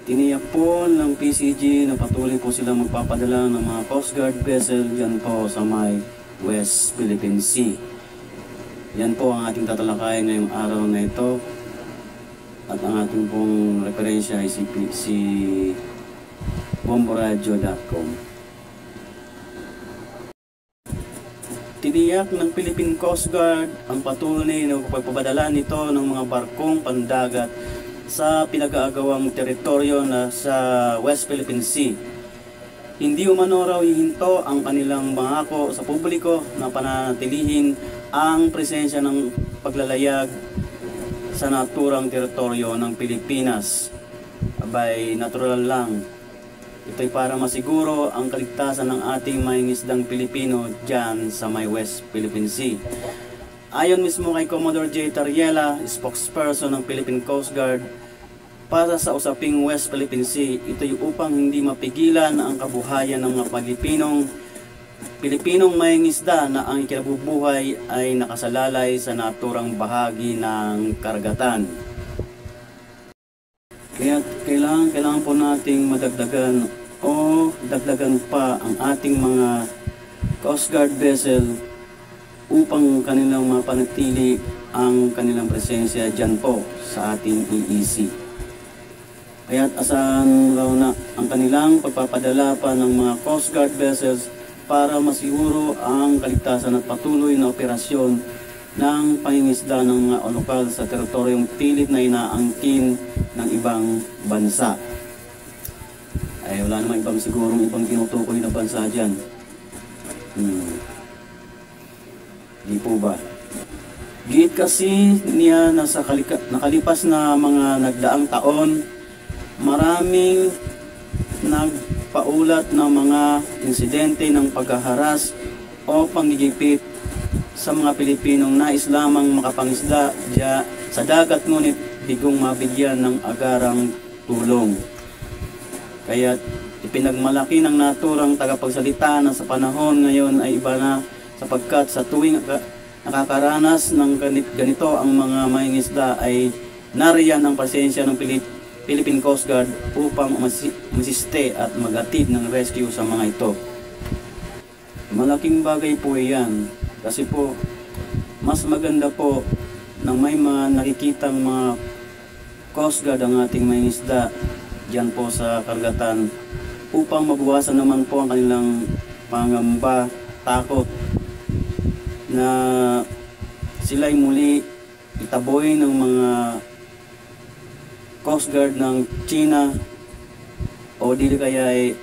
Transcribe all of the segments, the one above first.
Tiniyak po ng PCG na patuloy po silang magpapadala ng mga Coast Guard vessel yan po sa may West Philippine Sea. Yan po ang ating tatalakayin ngayong araw na ito. At ang ating pong referensya ay si bomboradio.com. Tiniyak ng Philippine Coast Guard ang patuloy na pagpapadala nito ng mga barkong pandagat sa pinag-aagawang teritoryo na sa West Philippine Sea. Hindi umano raw hihinto ang kanilang pangako sa publiko na pananatilihin ang presensya ng paglalayag sa naturang teritoryo ng Pilipinas. Abay, natural lang. Ito'y para masiguro ang kaligtasan ng ating mangingisdang Pilipino dyan sa may West Philippine Sea. Ayon mismo kay Commodore J. Tariela, spokesperson ng Philippine Coast Guard, para sa usaping West Philippine Sea, ito'y upang hindi mapigilan ang kabuhayan ng mga Pilipinong mangingisda na ang ikinabubuhay ay nakasalalay sa naturang bahagi ng karagatan. Kaya kailangan po nating madagdagan o dagdagan pa ang ating mga Coast Guard vessel upang kanilang mapanatili ang kanilang presensya dyan po sa ating EEZ. Kaya't asahan raw na ang kanilang pagpapadala pa ng mga Coast Guard vessels para masiguro ang kaligtasan at patuloy na operasyon ng pangingisda ng mga lokal sa teritoryong pilit na inaangkin ng ibang bansa. Ay wala naman ibang sigurong ibang tinutukoy na bansa dyan. Di po ba? Git kasi niya na sa nakalipas na mga nagdaang taon, maraming nagpaulat ng mga insidente ng paghaharas o panggigipit sa mga Pilipinong nais lamang makapangisda sa dagat ngunit bigong mabigyan ng agarang tulong. Kaya ipinagmalaki ng naturang tagapagsalita na sa panahon ngayon ay iba na sapagkat sa tuwing nakakaranas ng ganito ang mga mangingisda ay nariyan ang presensya ng Philippine Coast Guard upang masiste at magatid ng rescue sa mga ito. Malaking bagay po iyan kasi po mas maganda po na may mga nakikitang mga Coast Guard ang ating mangingisda dyan po sa karagatan upang mabawasan naman po ang kanilang pangamba, takot na sila'y muli itaboy ng mga Coast Guard ng China o dili kaya ay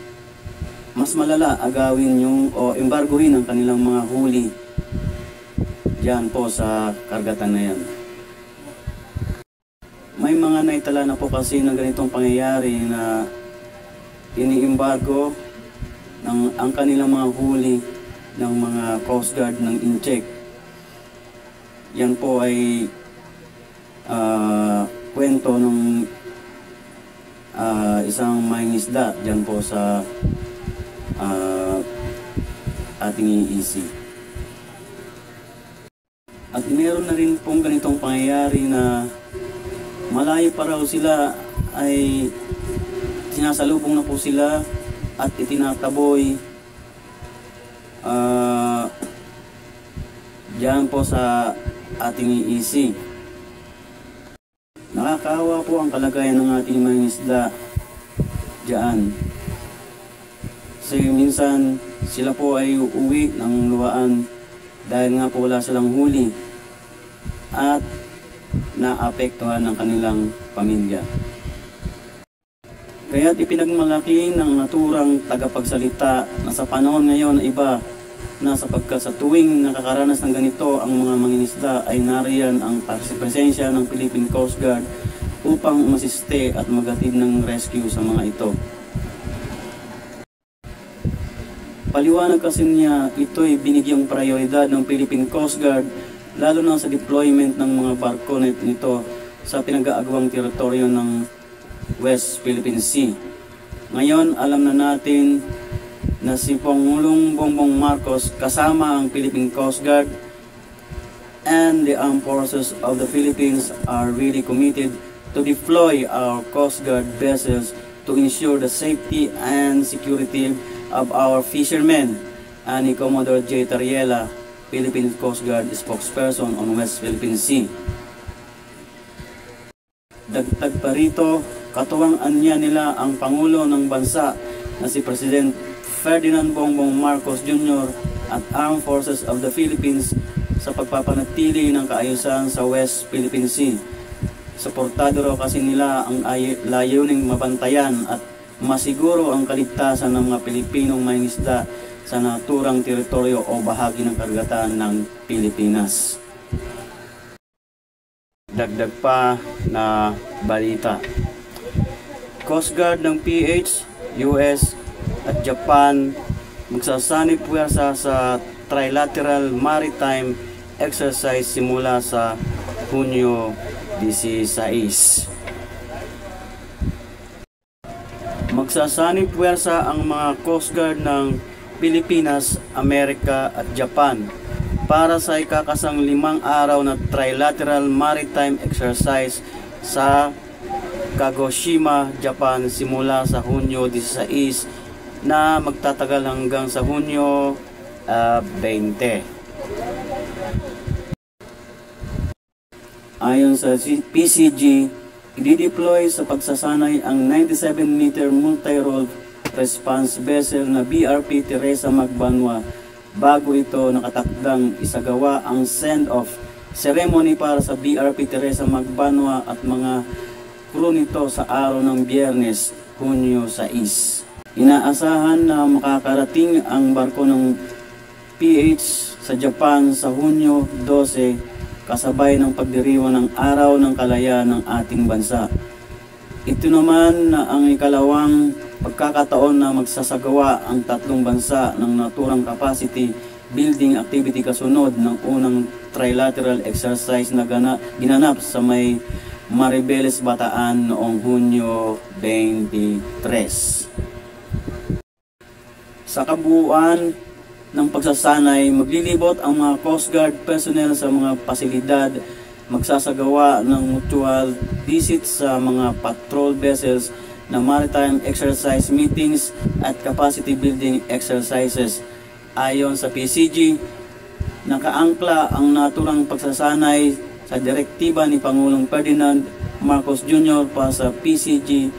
mas malala agawin yung o embargohin ang kanilang mga huli dyan po sa karagatan na yan. May mga naitala na po kasi na ganitong pangyayari na ini-embargo ang kanilang mga huli ng mga Coast Guard ng Incheck. Yan po ay kwento ng isang mangingisda dyan po sa ating EEZ. At meron na rin pong ganitong pangyayari na malayo pa raw sila ay sinasalubong na po sila at itinataboy dyan po sa ating EEZ. Nakakaawa po ang kalagayan ng ating mga isda dyan. Kasi minsan sila po ay uuwi ng luwaan dahil nga po wala silang huli at naapektuhan ng kanilang pamilya. Kaya't ipinagmalaki ng naturang tagapagsalita na sa panahon ngayon iba na sapagkat sa tuwing nakakaranas ng ganito ang mga mangingisda ay nariyan ang presensya ng Philippine Coast Guard upang masiste at magatid ng rescue sa mga ito. Paliwanag kasi niya ito'y binigyang prioridad ng Philippine Coast Guard lalo na sa deployment ng mga barko nito sa pinag-aagawang teritoryo ng West Philippine Sea. Ngayon, alam na natin na si Pangulong Bongbong Marcos kasama ang Philippine Coast Guard and the Armed Forces of the Philippines are really committed to deploy our Coast Guard vessels to ensure the safety and security of our fishermen, ani Commodore J. Tariela, Philippine Coast Guard spokesperson on West Philippine Sea. Dagdag pa rito, katuwang-anya nila ang Pangulo ng Bansa na si President Ferdinand Bongbong Marcos Jr. at Armed Forces of the Philippines sa pagpapanatili ng kaayusan sa West Philippine Sea. Suportado raw kasi nila ang layuning mabantayan at masiguro ang kaligtasan ng mga Pilipinong mangingisda sa naturang teritoryo o bahagi ng karagatan ng Pilipinas. Dagdag pa na balita. Coast Guard ng PH, US at Japan magsasanib puwersa sa Trilateral Maritime Exercise simula sa Hunyo 16. Magsasanib puwersa ang mga Coast Guard ng Pilipinas, Amerika at Japan para sa ikakasang 5 araw na Trilateral Maritime Exercise sa Kagoshima, Japan simula sa Hunyo 16 na magtatagal hanggang sa Hunyo 20. Ayon sa PCG, i-deploy sa pagsasanay ang 97-meter multi-role response vessel na BRP Teresa Magbanwa bago ito nakatakdang isagawa ang send-off ceremony para sa BRP Teresa Magbanwa at mga crew nito sa araw ng Biyernes, Hunyo 6. Inaasahan na makakarating ang barko ng PH sa Japan sa Hunyo 12 kasabay ng pagdiriwang ng Araw ng Kalayaan ng ating bansa. Ito naman na ang ikalawang pagkakataon na magsasagawa ang tatlong bansa ng naturang capacity building activity kasunod ng unang trilateral exercise na ginanap sa may Maribeles, Bataan noong Hunyo 23. Sa kabuuan ng pagsasanay, maglilibot ang mga Coast Guard personnel sa mga pasilidad, magsasagawa ng mutual visits sa mga patrol vessels na maritime exercise meetings at capacity building exercises. Ayon sa PCG, nakaangkla ang naturang pagsasanay sa direktiba ni Pangulong Ferdinand Marcos Jr. para sa PCG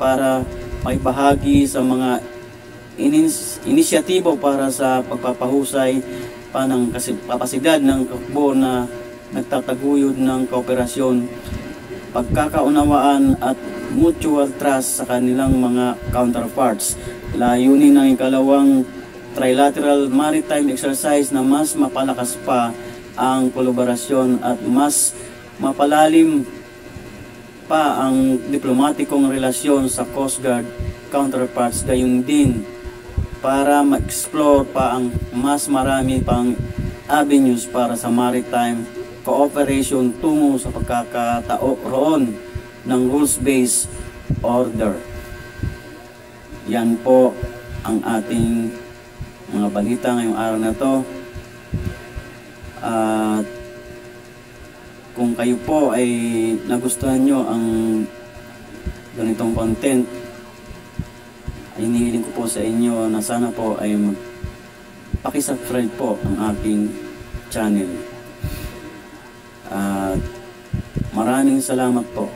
para may bahagi sa mga inisyatibo para sa pagpapahusay pa ng kapasidad ng kakbo na nagtataguyod ng kooperasyon, pagkakaunawaan at mutual trust sa kanilang mga counterparts. Layunin ng ikalawang trilateral maritime exercise na mas mapalakas pa ang kolaborasyon at mas mapalalim pa ang diplomatikong relasyon sa Coast Guard counterparts, gayon din para ma-explore pa ang mas marami pang avenues para sa maritime cooperation tungo sa pagkakataon ng rules-based order. Yan po ang ating mga balita ngayong araw na to. At kung kayo po ay nagustuhan nyo ang ganitong content, ay hinihiling ko po sa inyo na sana po ay pakisubscribe po ang aking channel. At maraming salamat po.